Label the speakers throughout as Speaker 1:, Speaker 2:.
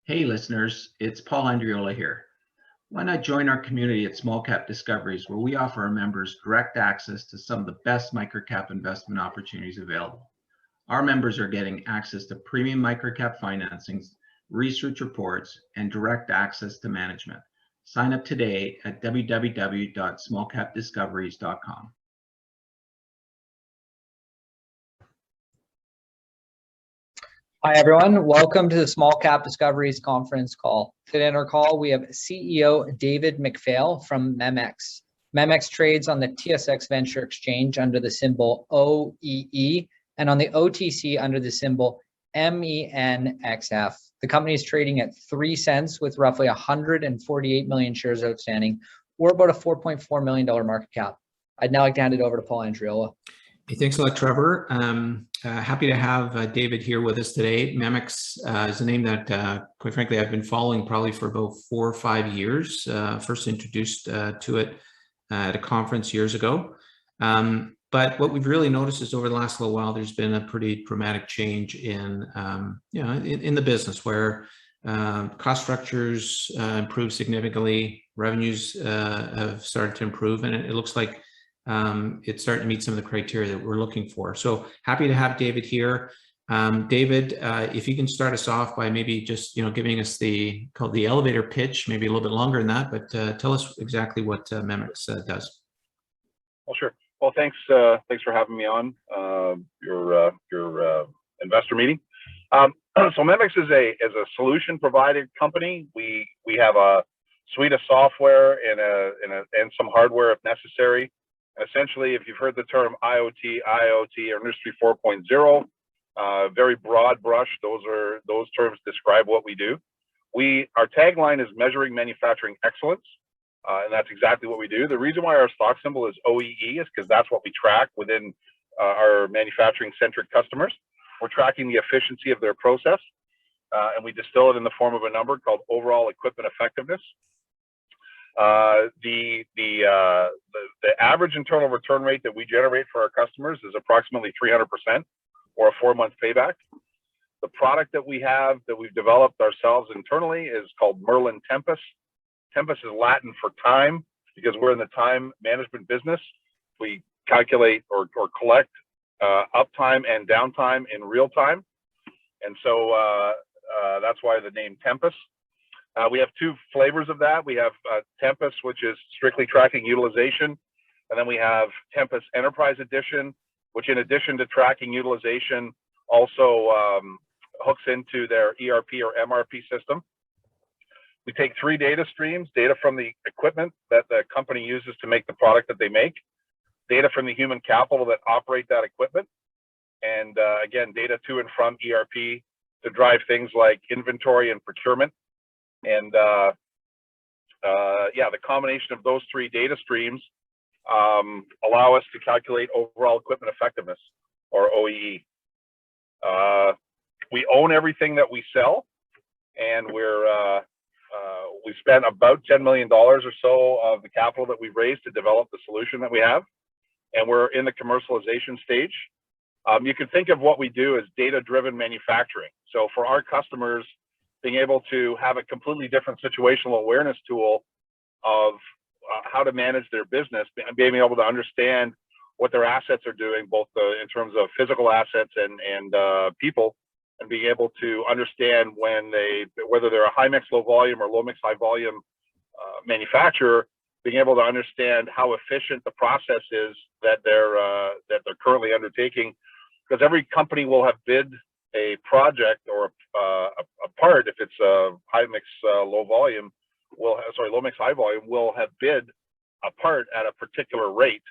Speaker 1: Hey listeners, it's Paul Andriola here. Why not join our community at Small Cap Discoveries, where we offer our members direct access to some of the best microcap investment opportunities available. Our members are getting access to premium microcap financings, research reports, and direct access to management. Sign up today at www.smallcapdiscoveries.com.
Speaker 2: Hi, everyone. Welcome to the Small Cap Discoveries conference call. Today on our call, we have CEO David McPhail from Memex. Memex trades on the TSX Venture Exchange under the symbol OEE and on the OTC under the symbol MENXF. The company is trading at 3 cents with roughly 148 million shares outstanding, or about a $4.4 million market cap. I'd now like to hand it over to Paul Andriola.
Speaker 3: Hey, thanks a lot, Trevor. Happy to have David here with us today. Memex is a name that, quite frankly, I've been following probably for about 4 or 5 years. First introduced to it at a conference years ago. But what we've really noticed is over the last little while, there's been a pretty dramatic change in, in the business where cost structures improve significantly, revenues have started to improve, and it looks like it's starting to meet some of the criteria that we're looking for. So happy to have David here. David, if you can start us off by maybe just giving us the elevator pitch, maybe a little bit longer than that, but tell us exactly what Memex does.
Speaker 4: Well, sure. Well, thanks for having me on your investor meeting. So Memex is a solution provided company. We have a suite of software and some hardware if necessary. Essentially, if you've heard the term IoT, or Industry 4.0, very broad brush, those terms describe what we do. Our tagline is measuring manufacturing excellence, and that's exactly what we do. The reason why our stock symbol is OEE is because that's what we track within our manufacturing-centric customers. We're tracking the efficiency of their process, and we distill it in the form of a number called overall equipment effectiveness. The average internal return rate that we generate for our customers is approximately 300%, or a 4-month payback. The product that we have that we've developed ourselves internally is called Merlin Tempus. Tempus is Latin for time, because we're in the time management business. We calculate or collect uptime and downtime in real time, and so that's why the name Tempus. We have 2 flavors of that. We have Tempus, which is strictly tracking utilization. And then we have Tempus Enterprise Edition, which in addition to tracking utilization, also hooks into their ERP or MRP system. We take 3 data streams: data from the equipment that the company uses to make the product that they make, data from the human capital that operate that equipment, and again, data to and from ERP to drive things like inventory and procurement. And the combination of those 3 data streams allow us to calculate overall equipment effectiveness, or OEE. We own everything that we sell, and we spent about $10 million or so of the capital that we've raised to develop the solution that we have, and we're in the commercialization stage. You can think of what we do as data-driven manufacturing. So for our customers, being able to have a completely different situational awareness tool of how to manage their business, being able to understand what their assets are doing, both in terms of physical assets and people, and being able to understand whether they're a high mix, low volume, or low mix, high volume manufacturer, being able to understand how efficient the process is that they're currently undertaking, because every company will have bid a project or a part. If it's a high mix, low mix, high volume, will have bid a part at a particular rate,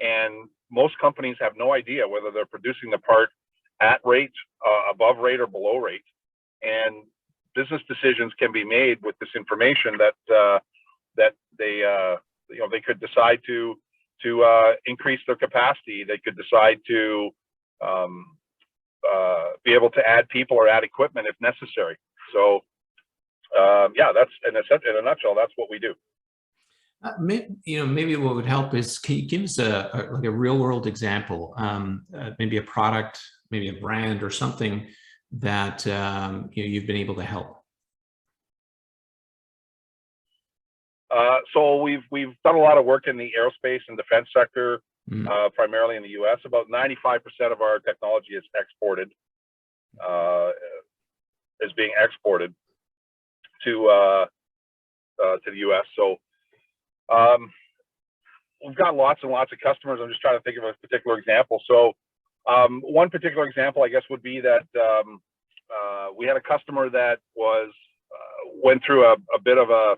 Speaker 4: and most companies have no idea whether they're producing the part at rate, above rate, or below rate. And business decisions can be made with this information that they could decide to increase their capacity. They could decide to be able to add people or add equipment if necessary. So that's in a nutshell, that's what we do.
Speaker 3: Maybe what would help is, can you give us a real world example, maybe a product, maybe a brand or something that you've been able to help?
Speaker 4: So we've done a lot of work in the aerospace and defense sector, primarily in the U.S. About 95% of our technology is exported, is being exported to the U.S. So we've got lots and lots of customers. I'm just trying to think of a particular example. So one particular example, I guess, would be that we had a customer that went through a bit of a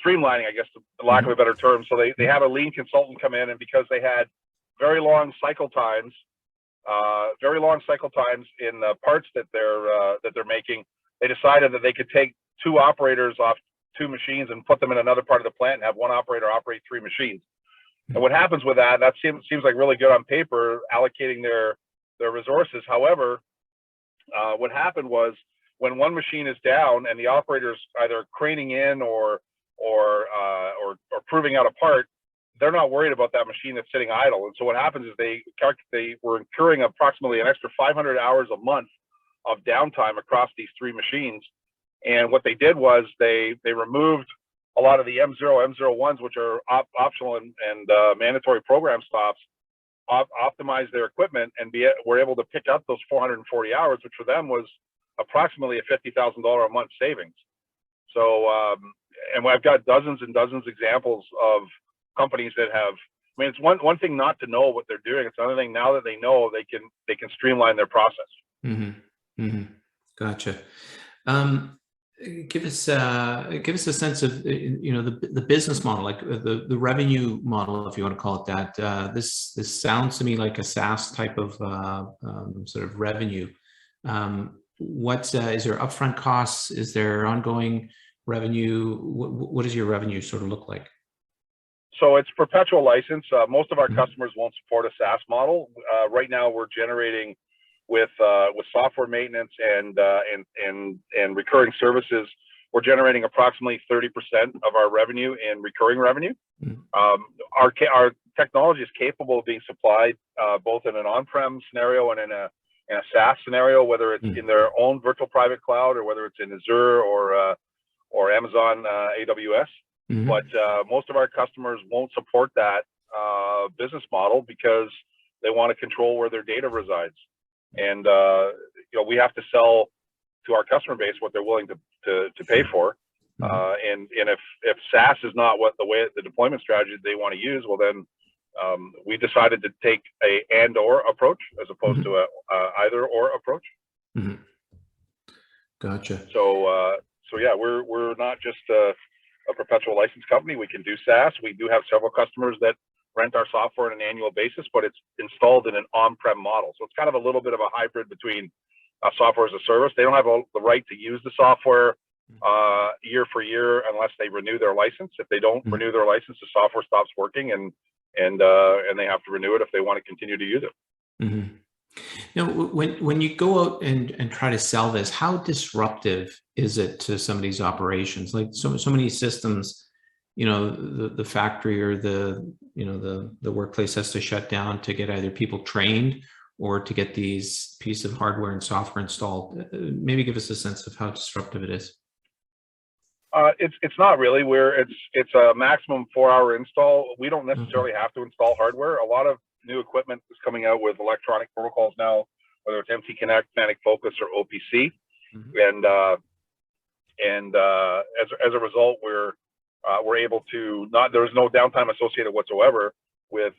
Speaker 4: streamlining, I guess, for lack of a better term. So they had a lean consultant come in, and because they had very long cycle times in the parts that they're making, they decided that they could take 2 operators off 2 machines and put them in another part of the plant and have 1 operator operate 3 machines. And what happens with that seems like really good on paper, allocating their resources. However, what happened was, when one machine is down and the operator's either craning in or proving out a part, they're not worried about that machine that's sitting idle. And so what happens is they were incurring approximately an extra 500 hours a month of downtime across these 3 machines. And what they did was they removed a lot of the M0, M01s, which are optional and mandatory program stops, optimized their equipment, and were able to pick up those 440 hours, which for them was approximately a $50,000 a month savings. So, and I've got dozens and dozens of examples of companies that have. I mean, it's one thing not to know what they're doing. It's another thing now that they know, they can streamline their process.
Speaker 3: Gotcha. Give us a sense of the business model, like the revenue model, if you want to call it that. This sounds to me like a SaaS type of sort of revenue. Is there upfront costs? Is there ongoing revenue? What does your revenue sort of look like?
Speaker 4: So it's perpetual license. Most of our customers won't support a SaaS model. Right now, we're generating with software maintenance and recurring services. We're generating approximately 30% of our revenue in recurring revenue. Our technology is capable of being supplied both in an on-prem scenario and in a SaaS scenario, whether it's in their own virtual private cloud or whether it's in Azure or Amazon AWS. But most of our customers won't support that business model because they want to control where their data resides. And we have to sell to our customer base what they're willing to pay for. And if SaaS is not the deployment strategy they want to use, well then we decided to take a and/or approach as opposed to a either/or approach.
Speaker 3: Gotcha.
Speaker 4: So yeah, we're not just a perpetual license company. We can do SaaS. We do have several customers that rent our software on an annual basis, but it's installed in an on-prem model. So it's kind of a little bit of a hybrid between software as a service. They don't have the right to use the software year for year unless they renew their license. If they don't renew their license, the software stops working, and they have to renew it if they want to continue to use it.
Speaker 3: Now, when you go out and try to sell this, how disruptive is it to some of these operations? Like so many systems, the factory or the workplace has to shut down to get either people trained or to get these pieces of hardware and software installed. Maybe give us a sense of how disruptive it is.
Speaker 4: It's not really. It's a maximum 4-hour install. We don't necessarily have to install hardware. A lot of new equipment is coming out with electronic protocols now, whether it's MT Connect, Manic Focus, or OPC. And as a result, we're able to there's no downtime associated whatsoever with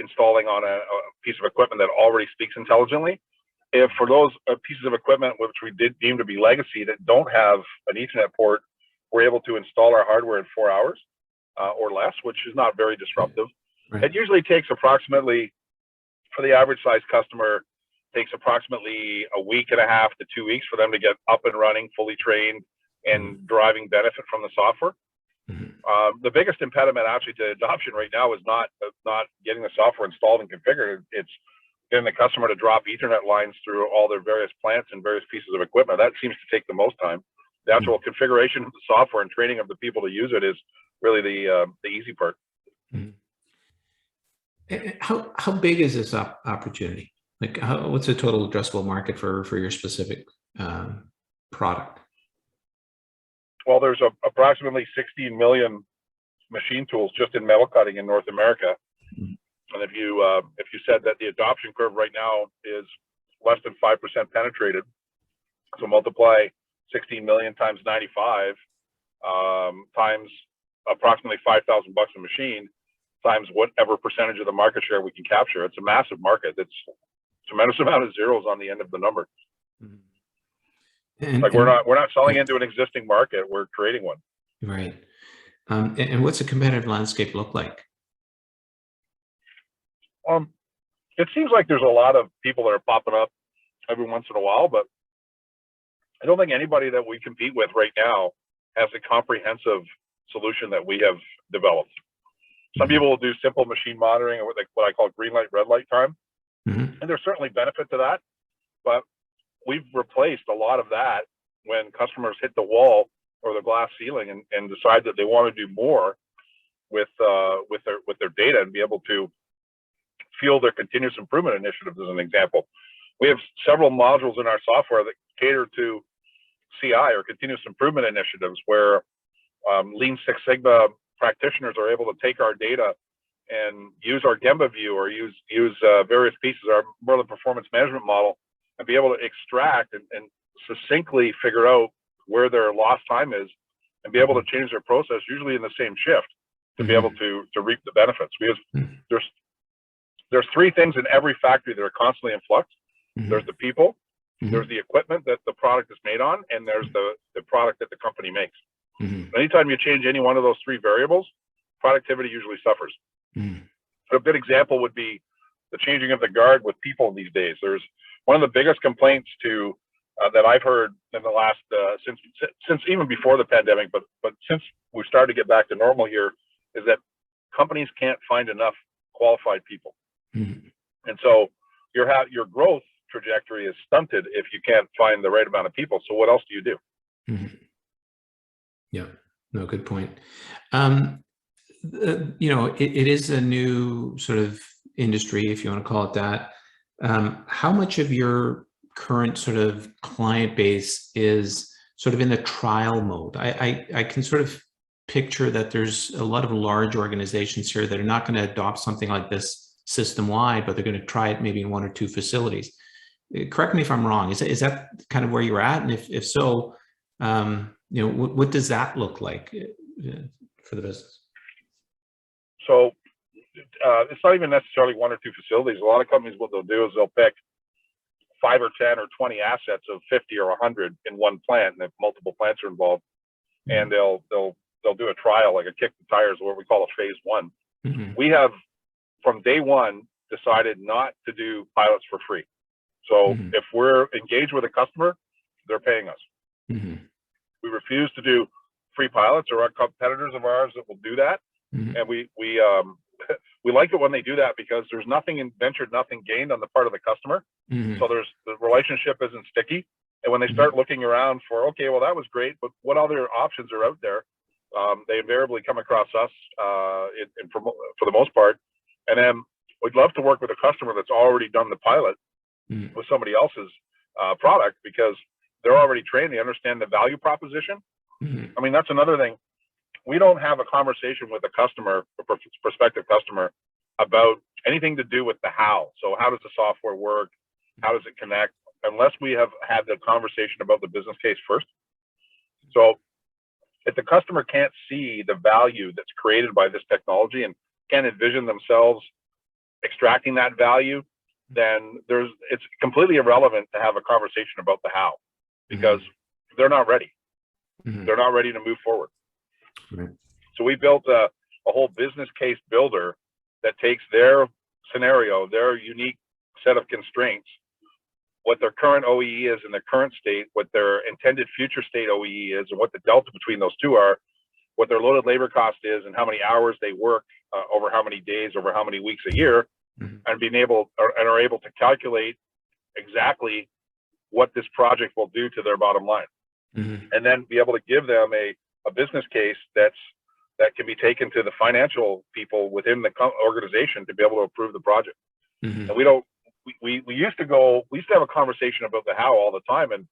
Speaker 4: installing on a piece of equipment that already speaks intelligently. If for those pieces of equipment which we did deem to be legacy that don't have an Ethernet port, we're able to install our hardware in 4 hours or less, which is not very disruptive. Right. It usually takes approximately, for the average size customer, takes approximately a week and a half to 2 weeks for them to get up and running, fully trained, and deriving benefit from the software. The biggest impediment actually to adoption right now is not getting the software installed and configured. It's getting the customer to drop Ethernet lines through all their various plants and various pieces of equipment. That seems to take the most time. The actual configuration of the software and training of the people to use it is really the easy part.
Speaker 3: How big is this opportunity? Like, what's the total addressable market for your specific product?
Speaker 4: Well, there's approximately 16 million machine tools just in metal cutting in North America. And if you said that the adoption curve right now is less than 5% penetrated, so multiply 16 million times 95 times approximately $5,000 a machine times whatever percentage of the market share we can capture. It's a massive market. It's a tremendous amount of zeros on the end of the number.
Speaker 3: And,
Speaker 4: like we're not selling into an existing market. We're creating one.
Speaker 3: Right. And what's the competitive landscape look like?
Speaker 4: It seems like there's a lot of people that are popping up every once in a while, but I don't think anybody that we compete with right now has a comprehensive solution that we have developed. Some people will do simple machine monitoring or what I call green light, red light time. And there's certainly benefit to that, but we've replaced a lot of that when customers hit the wall or the glass ceiling and decide that they want to do more with their data and be able to fuel their continuous improvement initiatives. As an example, we have several modules in our software that cater to CI or continuous improvement initiatives, where Lean Six Sigma practitioners are able to take our data and use our Gemba view or use various pieces of our Merlin performance management model and be able to extract and succinctly figure out where their lost time is and be able to change their process, usually in the same shift, to be able to reap the benefits. Because there's three things in every factory that are constantly in flux. There's the people, there's the equipment that the product is made on, and there's the product that the company makes. Anytime you change any one of those three variables, productivity usually suffers. So a good example would be the changing of the guard with people these days. There's one of the biggest complaints that I've heard in the last since even before the pandemic, but since we started to get back to normal here, is that companies can't find enough qualified people. And so your growth trajectory is stunted if you can't find the right amount of people. So what else do you do?
Speaker 3: Yeah, no, good point. It is a new sort of industry, if you want to call it that. How much of your current sort of client base is sort of in the trial mode? I can sort of picture that there's a lot of large organizations here that are not going to adopt something like this system-wide, but they're going to try it maybe in one or two facilities. Correct me if I'm wrong. Is that kind of where you're at? And if so, what does that look like for the business?
Speaker 4: So it's not even necessarily one or two facilities. A lot of companies, what they'll do is they'll pick 5 or 10 or 20 assets of 50 or 100 in one plant, and if multiple plants are involved, and they'll do a trial, like a kick the tires, what we call a phase one. We have, from day one, decided not to do pilots for free. So if we're engaged with a customer, they're paying us. We refuse to do free pilots, or our competitors of ours that will do that. And we like it when they do that, because there's nothing ventured, nothing gained on the part of the customer. So the relationship isn't sticky. And when they start looking around for, okay, well, that was great, but what other options are out there? They invariably come across us for the most part. And then we'd love to work with a customer that's already done the pilot with somebody else's product, because they're already trained. They understand the value proposition. I mean, that's another thing. We don't have a conversation with a customer, a prospective customer, about anything to do with the how. So how does the software work? How does it connect? Unless we have had the conversation about the business case first. So if the customer can't see the value that's created by this technology and can't envision themselves extracting that value, then it's completely irrelevant to have a conversation about the how, because they're not ready. They're not ready to move forward. So we built a whole business case builder that takes their scenario, their unique set of constraints, what their current OEE is in their current state, what their intended future state OEE is, and what the delta between those two are, what their loaded labor cost is, and how many hours they work over how many days, over how many weeks a year, and are able to calculate exactly what this project will do to their bottom line, and then be able to give them a business case that can be taken to the financial people within the organization to be able to approve the project. And we used to have a conversation about the how all the time, and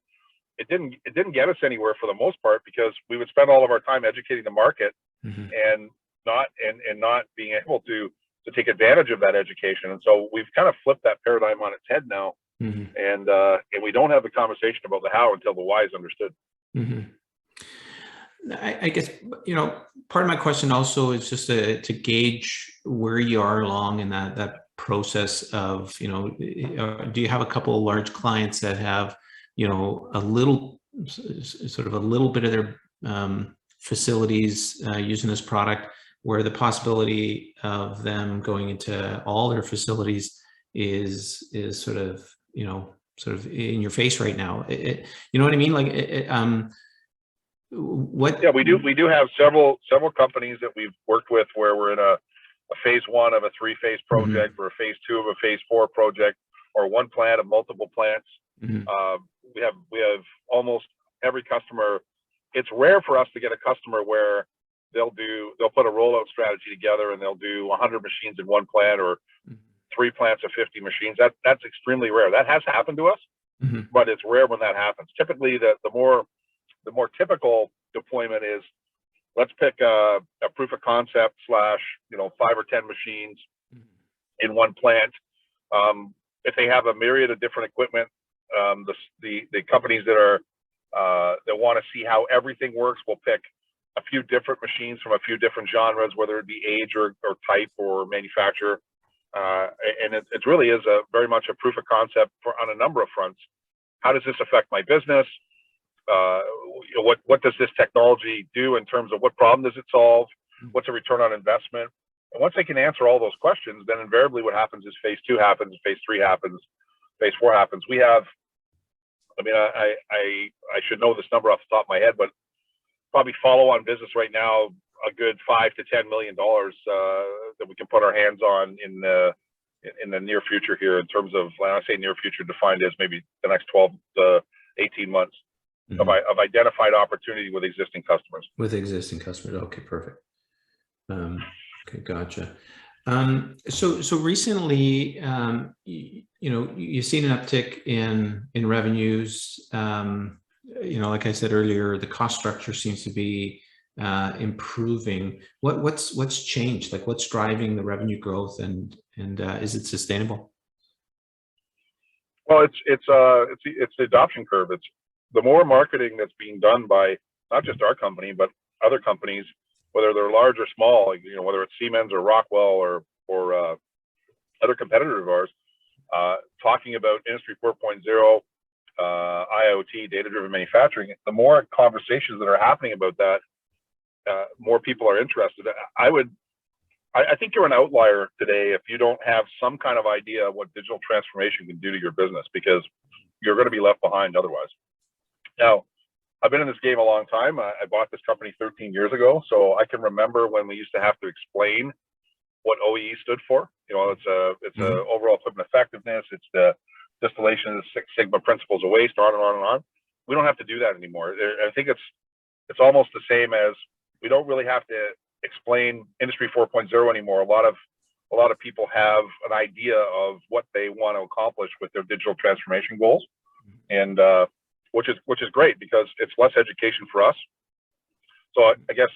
Speaker 4: it didn't get us anywhere for the most part, because we would spend all of our time educating the market and not being able to take advantage of that education. And so we've kind of flipped that paradigm on its head now, and we don't have the conversation about the how until the why is understood.
Speaker 3: I guess, you know, part of my question also is just to gauge where you are along in that process of, you know, do you have a couple of large clients that have, you know, a little bit of their facilities using this product, where the possibility of them going into all their facilities is sort of in your face right now? You know what I mean? Like, what?
Speaker 4: Yeah, we do have several companies that we've worked with where we're in a phase 1 of a 3-phase project, or a phase 2 of a phase 4 project, or one plant of multiple plants. We have almost every customer. It's rare for us to get a customer where they'll put a rollout strategy together and they'll do 100 machines in one plant, or 3 plants of 50 machines. That's extremely rare. That has happened to us, but it's rare when that happens. Typically, the more typical deployment is, let's pick a proof of concept / 5 or 10 machines in one plant. If they have a myriad of different equipment, the companies that want to see how everything works will pick a few different machines from a few different genres, whether it be age or type or manufacturer. And it really is very much a proof of concept on a number of fronts. How does this affect my business? What does this technology do in terms of what problem does it solve? What's the return on investment? And once they can answer all those questions, then invariably what happens is phase 2 happens, phase 3 happens, phase 4 happens. We have, I should know this number off the top of my head, but probably follow on business right now, a good $5 to $10 million that we can put our hands on in the near future here, in terms of, when I say near future, defined as maybe the next 12 to 18 months of identified opportunity with existing customers.
Speaker 3: Okay, perfect. Okay, gotcha. So recently, you've seen an uptick in revenues. Like I said earlier, the cost structure seems to be improving. What's changed? Like, what's driving the revenue growth, and is it sustainable?
Speaker 4: Well, it's the adoption curve. It's the more marketing that's being done by not just our company, but other companies, whether they're large or small, whether it's Siemens or Rockwell or other competitors of ours, talking about Industry 4.0, IoT, data-driven manufacturing. The more conversations that are happening about that, more people are interested. I think you're an outlier today if you don't have some kind of idea of what digital transformation can do to your business, because you're going to be left behind otherwise. Now, I've been in this game a long time. I bought this company 13 years ago, so I can remember when we used to have to explain what OEE stood for. It's overall equipment effectiveness. It's the distillation of the 6 Sigma principles of waste, on and on and on. We don't have to do that anymore. I think it's almost the same as, we don't really have to explain Industry 4.0 anymore. A lot of people have an idea of what they want to accomplish with their digital transformation goals, and which is great, because it's less education for us. So I guess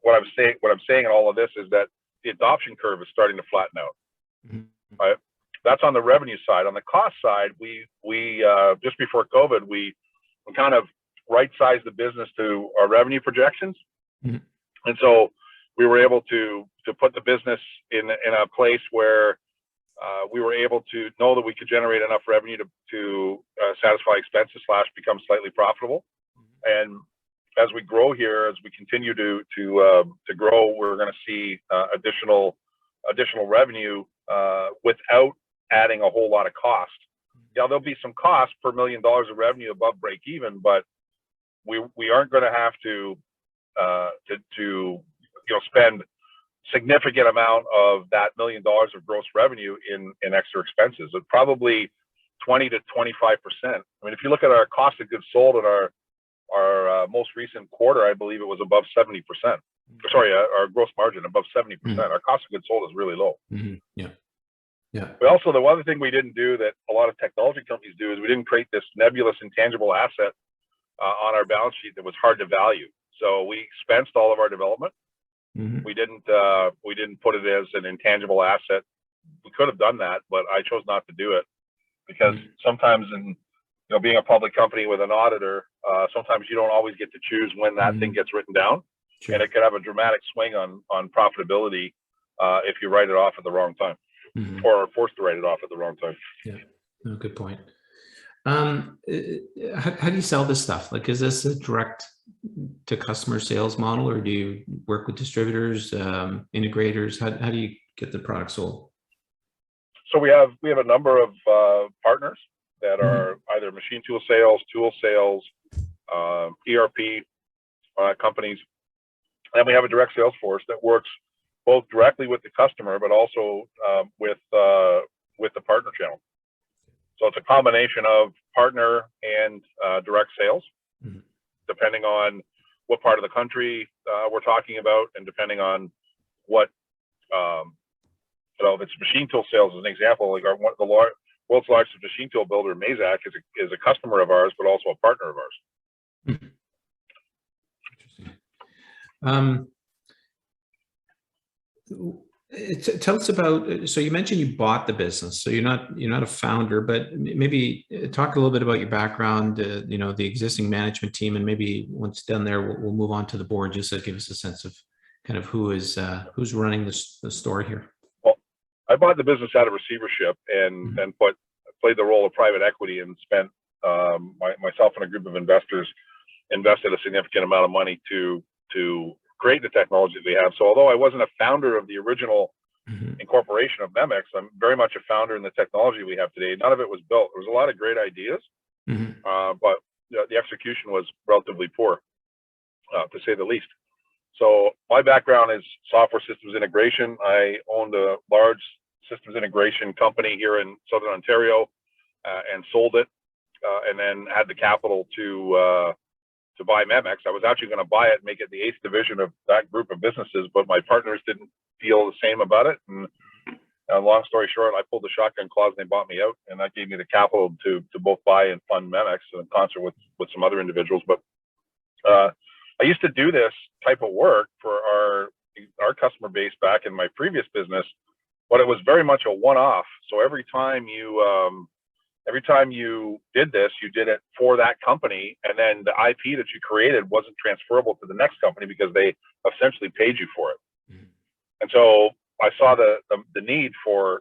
Speaker 4: what I'm saying in all of this is that the adoption curve is starting to flatten out. Right? That's on the revenue side. On the cost side, we just before COVID, we kind of right-sized the business to our revenue projections, and so we were able to put the business in a place where we were able to know that we could generate enough revenue to satisfy expenses / become slightly profitable. And as we grow here, as we continue to grow, we're going to see additional revenue without adding a whole lot of cost. Yeah, there'll be some cost per $1 million of revenue above break even, but we aren't going to have to spend significant amount of that $1 million of gross revenue in extra expenses. It's probably 20 to 25%. I mean, if you look at our cost of goods sold in our most recent quarter, I believe it was above 70%. Sorry, our gross margin above 70%. Our cost of goods sold is really low.
Speaker 3: Yeah. Yeah.
Speaker 4: But also, the other thing we didn't do that a lot of technology companies do is we didn't create this nebulous intangible asset on our balance sheet that was hard to value. So we expensed all of our development.
Speaker 3: Mm-hmm.
Speaker 4: We didn't put it as an intangible asset. We could have done that, but I chose not to do it because sometimes in being a public company with an auditor, sometimes you don't always get to choose when that thing gets written down, and it could have a dramatic swing on profitability if you write it off at the wrong time, or are forced to write it off at the wrong time.
Speaker 3: Yeah, no, good point. How do you sell this stuff? Like, is this a direct to customer sales model, or do you work with distributors, integrators? How do you get the product sold?
Speaker 4: So we have a number of partners that are either machine tool sales, ERP companies, and we have a direct sales force that works both directly with the customer, but also with the partner channel. So it's a combination of partner and direct sales, depending on what part of the country we're talking about, and depending on what if it's machine tool sales, as an example, like the world's largest machine tool builder, Mazak, is a customer of ours, but also a partner of ours.
Speaker 3: Interesting. Tell us about. So you mentioned you bought the business. So you're not a founder, but maybe talk a little bit about your background. The existing management team, and maybe once done there, we'll move on to the board, just to give us a sense of kind of who's running the store here.
Speaker 4: I bought the business out of receivership and played the role of private equity, and spent myself and a group of investors invested a significant amount of money to create the technology that we have. So although I wasn't a founder of the original incorporation of Memex, I'm very much a founder in the technology we have today. None of it was built. There was a lot of great ideas, but the execution was relatively poor, to say the least. So my background is software systems integration. I owned a large systems integration company here in Southern Ontario, and sold it, and then had the capital to buy Memex. I was actually going to buy it and make it the 8th division of that group of businesses, but my partners didn't feel the same about it. And long story short, I pulled the shotgun clause and they bought me out, and that gave me the capital to both buy and fund Memex in concert with some other individuals. But I used to do this type of work for our customer base back in my previous business, but it was very much a one-off. So every time you did this, you did it for that company, and then the IP that you created wasn't transferable to the next company because they essentially paid you for it. And so I saw the need to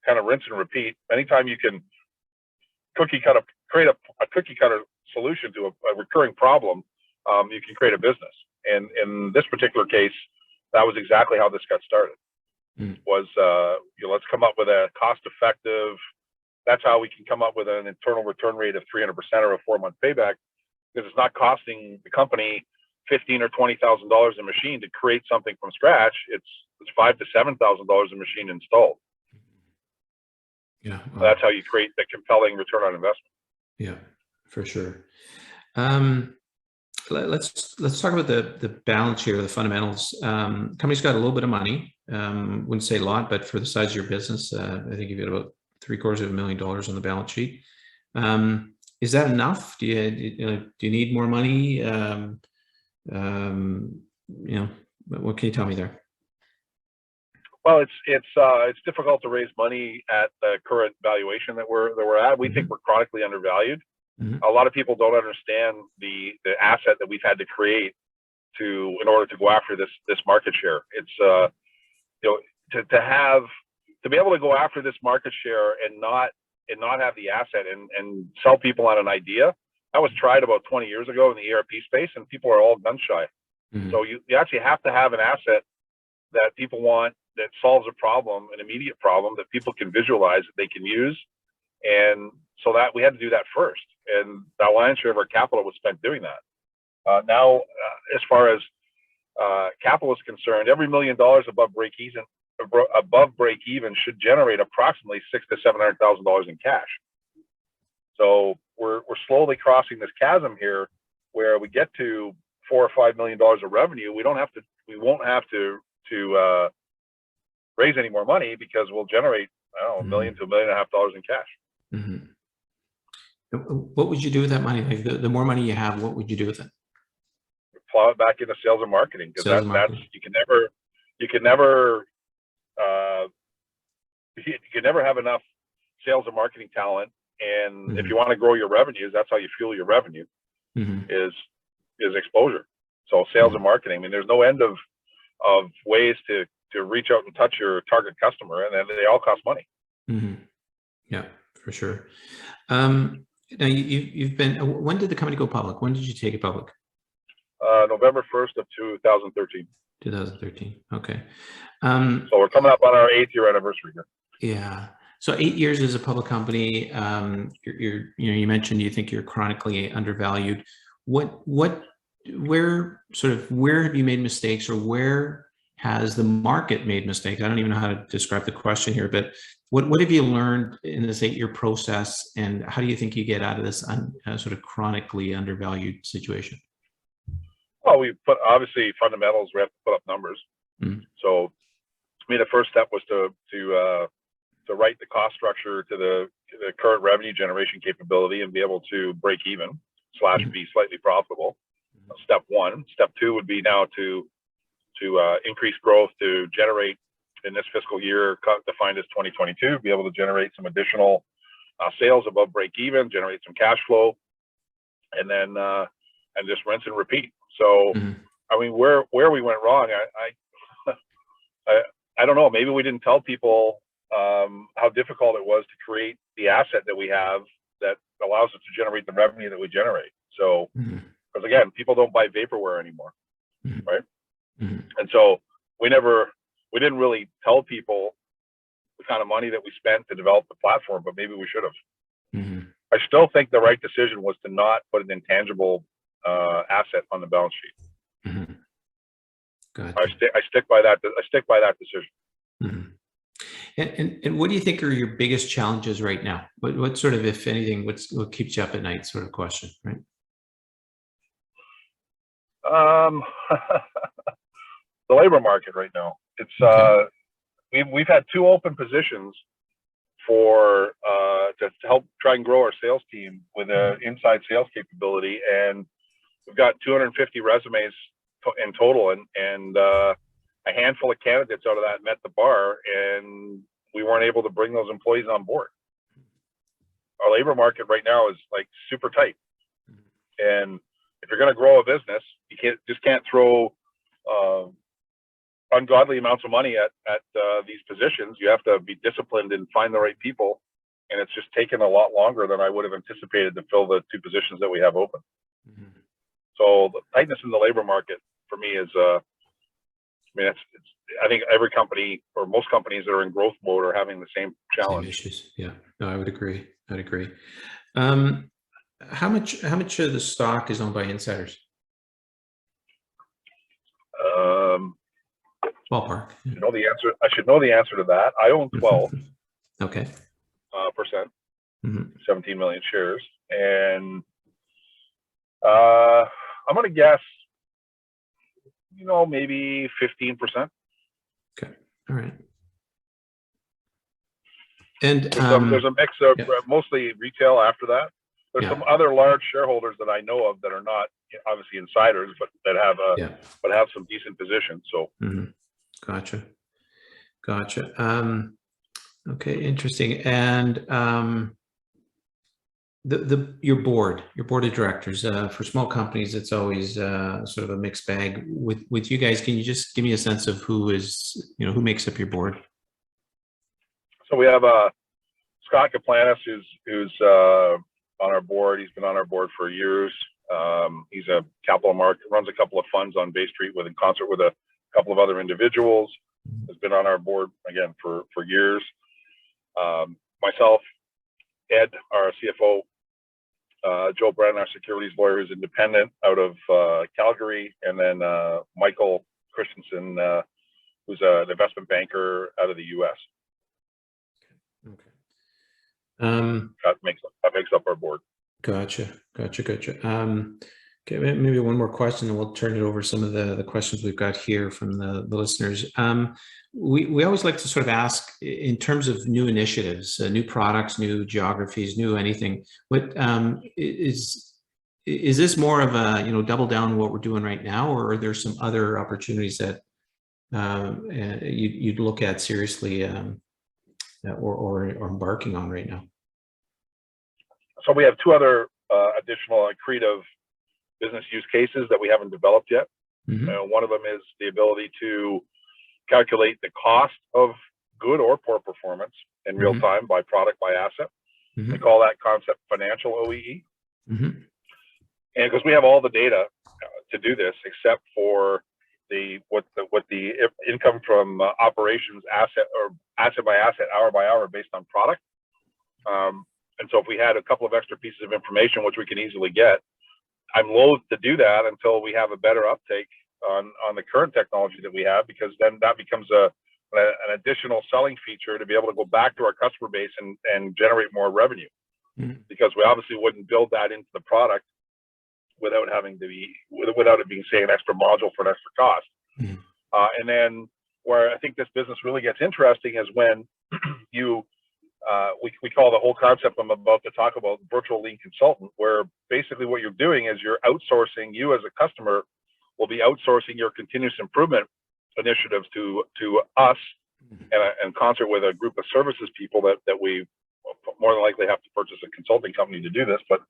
Speaker 4: kind of rinse and repeat. Anytime you can create a cookie cutter solution to a recurring problem, you can create a business. And in this particular case, that was exactly how this got started. Was let's come up with a cost-effective. That's how we can come up with an internal return rate of 300% or a 4-month payback, because it's not costing the company $15,000 or $20,000 a machine to create something from scratch. It's $5,000 to $7,000 a machine installed.
Speaker 3: Yeah,
Speaker 4: wow. That's how you create the compelling return on investment.
Speaker 3: Yeah, for sure. Let's talk about the balance sheet or the fundamentals. Company's got a little bit of money. Wouldn't say a lot, but for the size of your business, I think you've got about $750,000 on the balance sheet. Is that enough? Do you need more money? What can you tell me there?
Speaker 4: Well, it's difficult to raise money at the current valuation that we're at. We think we're chronically undervalued. A lot of people don't understand the asset that we've had to create in order to go after this market share. It's to be able to go after this market share and not have the asset and sell people on an idea. That was tried about 20 years ago in the ERP space, and people are all gun shy. So you actually have to have an asset that people want, that solves a problem, an immediate problem that people can visualize, that they can use. And so that we had to do that first. And the lion's share of our capital was spent doing that. Now, as far as capital is concerned, every $1 million above break even should generate approximately $600,000 to $700,000 in cash. So we're slowly crossing this chasm here, where we get to $4 or $5 million of revenue. We won't have to raise any more money, because we'll generate I don't know, $1 million to $1.5 million in cash.
Speaker 3: Mm-hmm. What would you do with that money? Like the more money you have, what would you do with it?
Speaker 4: Plow it back into sales and marketing, because that's you can never have enough sales and marketing talent. And if you want to grow your revenues, that's how you fuel your revenue, is exposure. So sales and marketing. I mean, there's no end of ways to reach out and touch your target customer, and then they all cost money.
Speaker 3: Yeah, for sure. Now you've been. When did the company go public? When did you take it public?
Speaker 4: November 1st of 2013.
Speaker 3: 2013. Okay.
Speaker 4: So we're coming up on our 8th year anniversary here.
Speaker 3: Yeah. So 8 years as a public company. You mentioned you think you're chronically undervalued. Where have you made mistakes, or where has the market made mistakes? I don't even know how to describe the question here, but what have you learned in this 8-year process, and how do you think you get out of this sort of chronically undervalued situation?
Speaker 4: Well, we put, obviously, fundamentals. We have to put up numbers. So, to me, the first step was to write the cost structure to the current revenue generation capability and be able to break even / be slightly profitable. Step one. Step two would be now to increase growth, to generate in this fiscal year defined as 2022, be able to generate some additional sales above break even, generate some cash flow, and then and just rinse and repeat. So, I mean, where we went wrong, I don't know. Maybe we didn't tell people how difficult it was to create the asset that we have that allows us to generate the revenue that we generate. So, because again, people don't buy vaporware anymore, right? And so we didn't really tell people the kind of money that we spent to develop the platform, but maybe we should have. I still think the right decision was to not put an intangible asset on the balance sheet.
Speaker 3: Gotcha.
Speaker 4: I stick by that. I stick by that decision.
Speaker 3: And what do you think are your biggest challenges right now? What sort of, if anything, what keeps you up at night, sort of question, right?
Speaker 4: The labor market right now. It's we've had 2 open positions for to help try and grow our sales team with an inside sales capability, and we've got 250 resumes in total, and a handful of candidates out of that met the bar, and we weren't able to bring those employees on board. Our labor market right now is like super tight, and if you're going to grow a business, you can't throw ungodly amounts of money at these positions. You have to be disciplined and find the right people, and it's just taken a lot longer than I would have anticipated to fill the 2 positions that we have open. So the tightness in the labor market for me is, I mean, I think every company or most companies that are in growth mode are having the same challenge.
Speaker 3: Same issues. Yeah, no, I would agree. How much of the stock is owned by insiders? Ballpark.
Speaker 4: You know the answer. I should know the answer to that. I own 12.
Speaker 3: Okay.
Speaker 4: Percent. 17 million shares, and I'm going to guess, maybe 15%.
Speaker 3: Okay. All right. And
Speaker 4: there's a mix of mostly retail after that. There's some other large shareholders that I know of that are not obviously insiders, but that have some decent positions. So.
Speaker 3: Gotcha. Okay, interesting. And your board of directors, for small companies, it's always sort of a mixed bag. With you guys, can you just give me a sense of who makes up your board?
Speaker 4: So we have Scott Kaplanis, who's on our board. He's been on our board for years. He's a capital market, runs a couple of funds on Bay Street in concert with a couple of other individuals. Has been on our board again for years. Myself, Ed, our CFO, Joe Brennan, our securities lawyer, is independent out of Calgary, and then Michael Christensen, who's an investment banker out of the U.S.
Speaker 3: Okay.
Speaker 4: That makes up our board.
Speaker 3: Gotcha. Okay, maybe one more question, and we'll turn it over some of the questions we've got here from the listeners. We always like to sort of ask, in terms of new initiatives, new products, new geographies, new anything. What is this more of a double down what we're doing right now, or are there some other opportunities that you'd look at seriously or embarking on right now?
Speaker 4: So we have two other additional creative business use cases that we haven't developed yet. One of them is the ability to calculate the cost of good or poor performance in real time by product, by asset. We call that concept financial OEE. And because we have all the data to do this, except for what the income from operations asset by asset, hour by hour based on product. And so if we had a couple of extra pieces of information, which we can easily get, I'm loath to do that until we have a better uptake on the current technology that we have, because then that becomes an additional selling feature to be able to go back to our customer base and generate more revenue. Because we obviously wouldn't build that into the product without it being, say, an extra module for an extra cost. And then where I think this business really gets interesting is when we call the whole concept I'm about to talk about virtual lean consultant, where basically what you're doing is you're outsourcing, you as a customer will be outsourcing your continuous improvement initiatives to us, and in concert with a group of services people that we more than likely have to purchase a consulting company to do this, but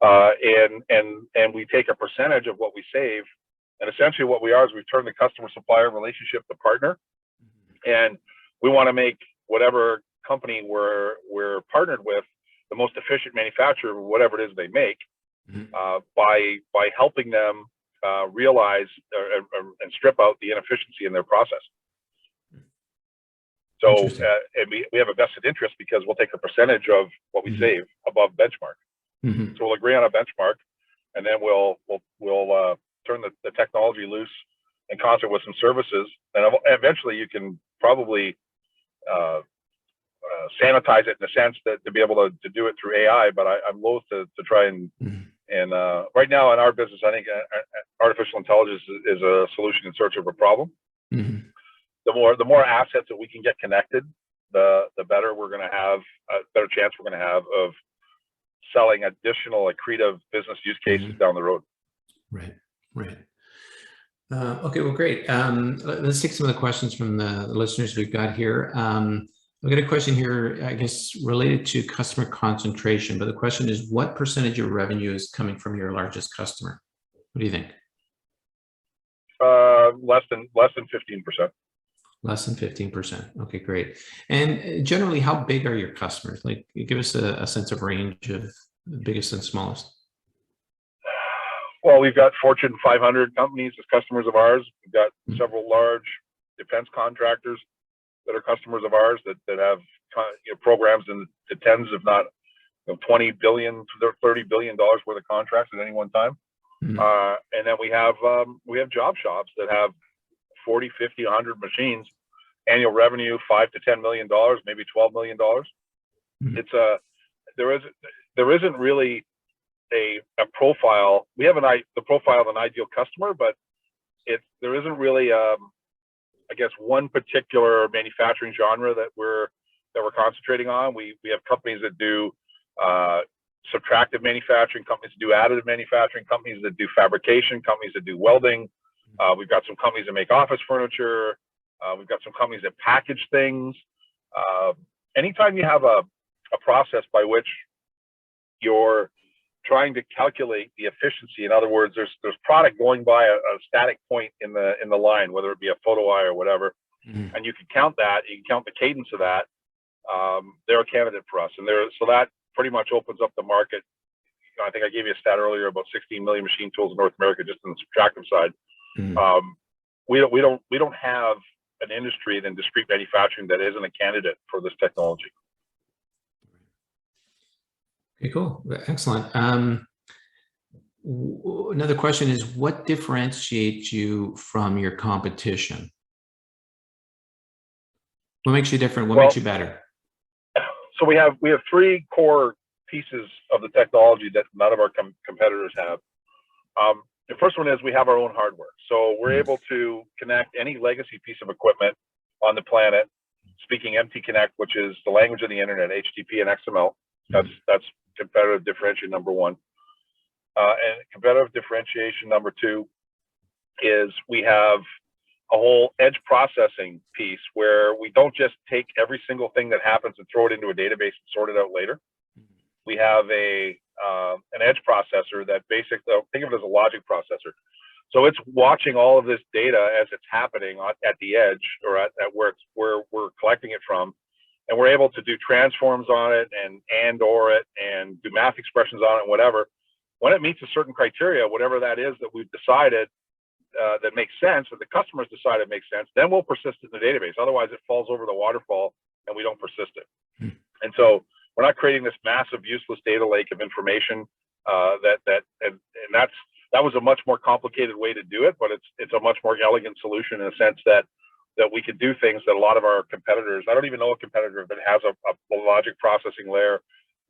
Speaker 4: and we take a percentage of what we save, and essentially what we are is we turn the customer supplier relationship to partner, and we want to make whatever company we're partnered with the most efficient manufacturer of whatever it is they make, by helping them realize and strip out the inefficiency in their process. So and we have a vested interest because we'll take a percentage of what we save above benchmark. So we'll agree on a benchmark, and then we'll turn the technology loose in concert with some services, and eventually you can probably sanitize it in the sense that to be able to do it through AI, but I'm loath to try and right now in our business, I think artificial intelligence is a solution in search of a problem. The more assets that we can get connected, the better we're going to have, a better chance we're going to have of selling additional accretive business use cases down the road. Right.
Speaker 3: Okay, well, great. Let's take some of the questions from the listeners we've got here. I've got a question here, I guess, related to customer concentration, but the question is, what percentage of revenue is coming from your largest customer? What do you think?
Speaker 4: Less than 15%.
Speaker 3: Less than 15%. Okay, great. And generally, how big are your customers? Like, give us a sense of range of the biggest and smallest.
Speaker 4: Well, we've got Fortune 500 companies as customers of ours. We've got several large defense contractors that are customers of ours that have programs in the tens, if not 20 billion to $30 billion worth of contracts at any one time. And then we have job shops that have 40, 50, 100 machines, annual revenue $5 to $10 million, maybe $12 million. It's there isn't really a profile. We have the profile of an ideal customer, but there isn't really I guess one particular manufacturing genre that we're concentrating on. We have companies that do subtractive manufacturing, companies that do additive manufacturing, companies that do fabrication, companies that do welding. We've got some companies that make office furniture. We've got some companies that package things. Anytime you have a process by which you're trying to calculate the efficiency, in other words, there's product going by a static point in the line, whether it be a photo eye or whatever, and you can count that, you can count the cadence of that. They're a candidate for us, and so that pretty much opens up the market. I think I gave you a stat earlier about 16 million machine tools in North America just on the subtractive side. We don't have an industry in discrete manufacturing that isn't a candidate for this technology.
Speaker 3: Okay, cool. Excellent. Another question is, what differentiates you from your competition? What makes you different? What makes you better?
Speaker 4: So we have three core pieces of the technology that none of our competitors have. The first one is we have our own hardware. So we're able to connect any legacy piece of equipment on the planet, speaking MT Connect, which is the language of the internet, HTTP and XML. That's competitive differentiation number one. And competitive differentiation number two is we have a whole edge processing piece where we don't just take every single thing that happens and throw it into a database and sort it out later. We have an edge processor that basically, think of it as a logic processor. So it's watching all of this data as it's happening at the edge or at where we're collecting it from. And we're able to do transforms on it and/or it and do math expressions on it and whatever. When it meets a certain criteria, whatever that is that we've decided that makes sense, that the customers decide it makes sense, then we'll persist it in the database. Otherwise, it falls over the waterfall and we don't persist it. And so we're not creating this massive useless data lake of information. That was a much more complicated way to do it, but it's a much more elegant solution in a sense that we could do things that a lot of our competitors, I don't even know a competitor that has a logic processing layer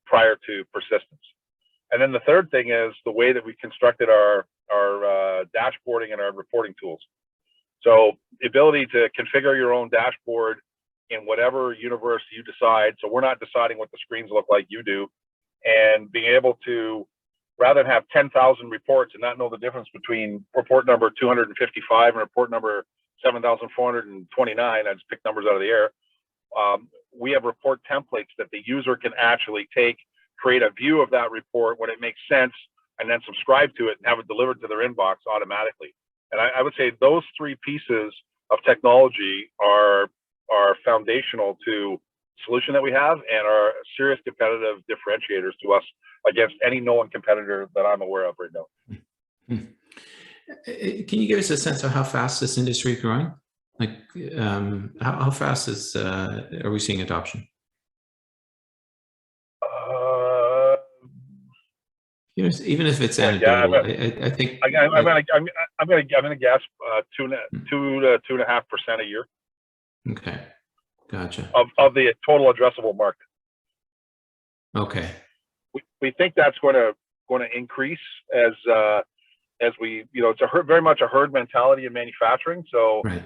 Speaker 4: prior to persistence. And then the third thing is the way that we constructed our dashboarding and our reporting tools. So the ability to configure your own dashboard in whatever universe you decide. So we're not deciding what the screens look like, you do. And being able to, rather than have 10,000 reports and not know the difference between report number 255 and report number 7,429, I just pick numbers out of the air. We have report templates that the user can actually take, create a view of that report when it makes sense, and then subscribe to it and have it delivered to their inbox automatically. And I would say those three pieces of technology are foundational to the solution that we have and are serious competitive differentiators to us against any known competitor that I'm aware of right now.
Speaker 3: Can you give us a sense of how fast this industry is growing? Like, how fast are we seeing adoption? Even if it's anecdotal, I think
Speaker 4: I'm gonna guess 2 to 2.5% a year.
Speaker 3: Okay, gotcha.
Speaker 4: Of the total addressable market.
Speaker 3: Okay.
Speaker 4: We think that's going to increase as we, it's very much a herd mentality in manufacturing. So
Speaker 3: right.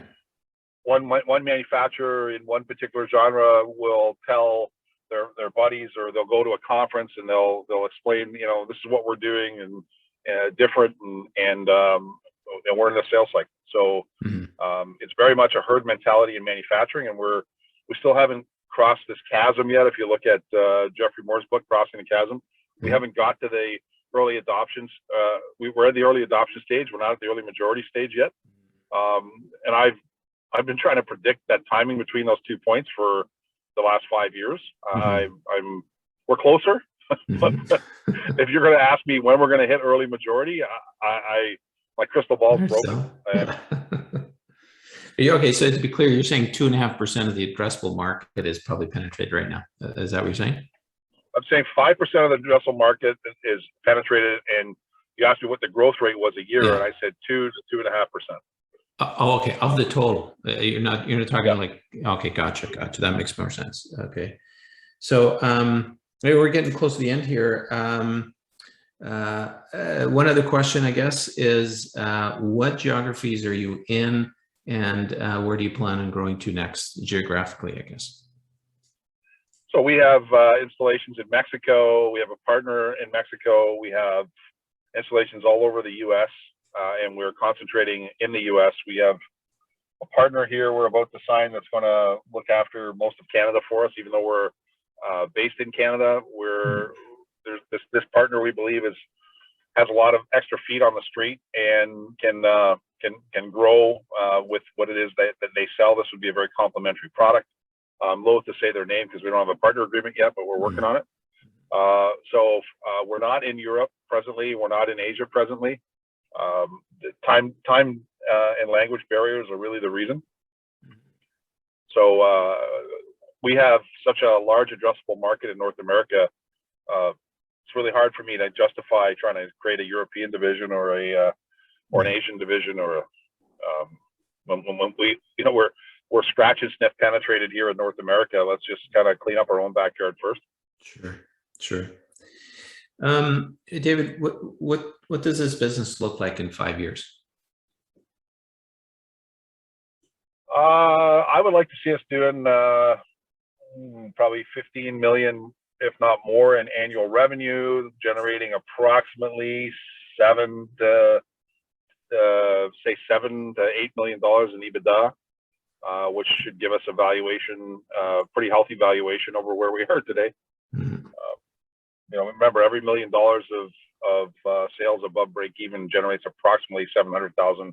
Speaker 4: one manufacturer in one particular genre will tell their buddies, or they'll go to a conference and they'll explain, this is what we're doing and different, and we're in the sales cycle. So it's very much a herd mentality in manufacturing, and we still haven't crossed this chasm yet. If you look at Jeffrey Moore's book, Crossing the Chasm, we haven't got to the early adoptions. We're at the early adoption stage. We're not at the early majority stage yet. And I've been trying to predict that timing between those 2 points for the last 5 years. We're closer. But if you're going to ask me when we're going to hit early majority, my crystal ball's broken.
Speaker 3: Okay, so to be clear, you're saying 2.5% of the addressable market is probably penetrated right now. Is that what you're saying?
Speaker 4: I'm saying 5% of the addressable market is penetrated, and you asked me what the growth rate was a year, and I said 2 to 2.5%.
Speaker 3: Oh, okay. Of the total, you're not talking like. Okay, gotcha. That makes more sense. Okay, so maybe we're getting close to the end here. One other question, I guess, is what geographies are you in, and where do you plan on growing to next geographically, I guess?
Speaker 4: So we have installations in Mexico. We have a partner in Mexico. We have installations all over the U.S., and we're concentrating in the U.S. We have a partner here we're about to sign that's going to look after most of Canada for us, even though we're based in Canada. There's this partner we believe has a lot of extra feet on the street and can grow with what it is that they sell. This would be a very complementary product. I'm loath to say their name because we don't have a partner agreement yet, but we're working on it. So we're not in Europe presently. We're not in Asia presently. The time and language barriers are really the reason. So we have such a large addressable market in North America. It's really hard for me to justify trying to create a European division or an Asian division, or when we, we're scratch and sniff penetrated here in North America. Let's just kind of clean up our own backyard first.
Speaker 3: Sure. David, what does this business look like in 5 years?
Speaker 4: I would like to see us doing probably 15 million, if not more, in annual revenue, generating approximately $7 to $8 million in EBITDA, which should give us a valuation, pretty healthy valuation over where we are today.
Speaker 3: Mm-hmm.
Speaker 4: Remember, every $1 million of sales above break even generates approximately 700,000.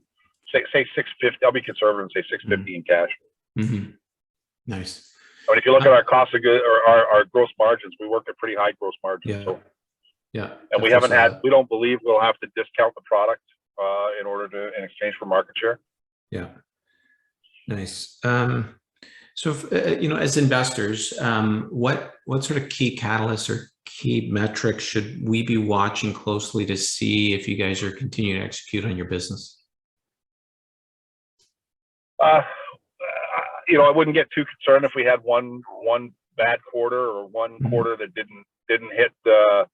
Speaker 4: Say 650. I'll be conservative and say 650 in cash.
Speaker 3: Mm-hmm. Nice.
Speaker 4: But if you look at our cost of goods or our gross margins, we work at pretty high gross margins.
Speaker 3: Yeah.
Speaker 4: So,
Speaker 3: yeah.
Speaker 4: And we don't believe we'll have to discount the product in exchange for market share.
Speaker 3: Yeah. Nice. So, as investors, what sort of key catalysts or key metrics should we be watching closely to see if you guys are continuing to execute on your business?
Speaker 4: I wouldn't get too concerned if we had one bad quarter or one quarter that didn't hit the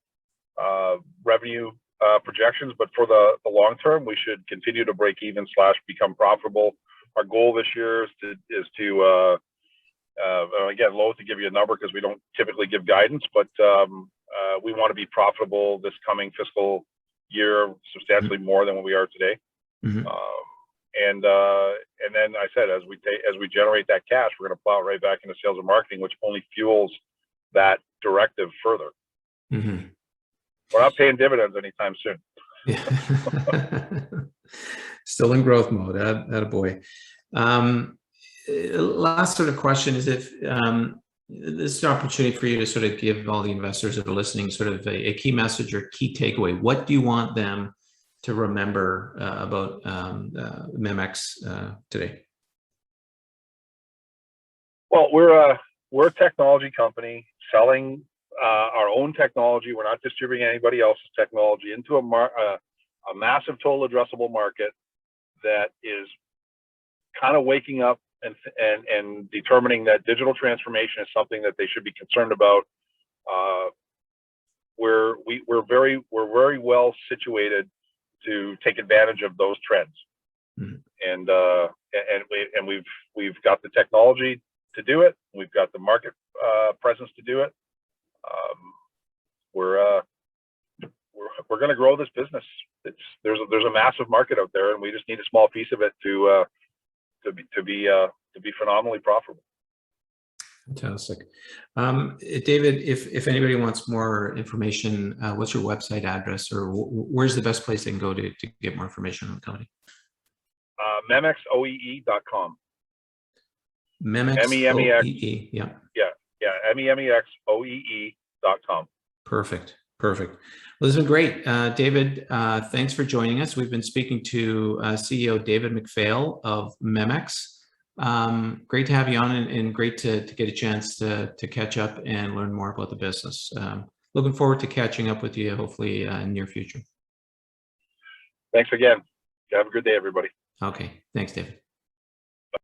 Speaker 4: revenue projections. But for the long term, we should continue to break even / become profitable. Our goal this year is to again, loath to give you a number because we don't typically give guidance, but we want to be profitable this coming fiscal year, substantially more than what we are today.
Speaker 3: Mm-hmm.
Speaker 4: And then I said, as we generate that cash, we're going to plow it right back into sales and marketing, which only fuels that directive further.
Speaker 3: Mm-hmm.
Speaker 4: We're not paying dividends anytime soon.
Speaker 3: Yeah. Still in growth mode. Attaboy. Last sort of question is if this is an opportunity for you to sort of give all the investors that are listening sort of a key message or key takeaway. What do you want them to remember about Memex today?
Speaker 4: Well, we're a technology company selling our own technology. We're not distributing anybody else's technology into a massive total addressable market that is kind of waking up and determining that digital transformation is something that they should be concerned about. We're very well situated to take advantage of those trends. Mm-hmm. And we've got the technology to do it. We've got the market presence to do it. We're going to grow this business. There's a massive market out there, and we just need a small piece of it to be phenomenally profitable.
Speaker 3: Fantastic. David, if anybody wants more information, what's your website address, or where's the best place they can go to get more information on the company?
Speaker 4: MemexOEE.com.
Speaker 3: Memex,
Speaker 4: MEMEX.
Speaker 3: OEE, yeah.
Speaker 4: Yeah, MEMEXOEE.com.
Speaker 3: Perfect. Well, this has been great. David, thanks for joining us. We've been speaking to CEO David McPhail of Memex. Great to have you on and great to get a chance to catch up and learn more about the business. Looking forward to catching up with you hopefully in the near future.
Speaker 4: Thanks again. Have a good day, everybody.
Speaker 3: Okay. Thanks, David.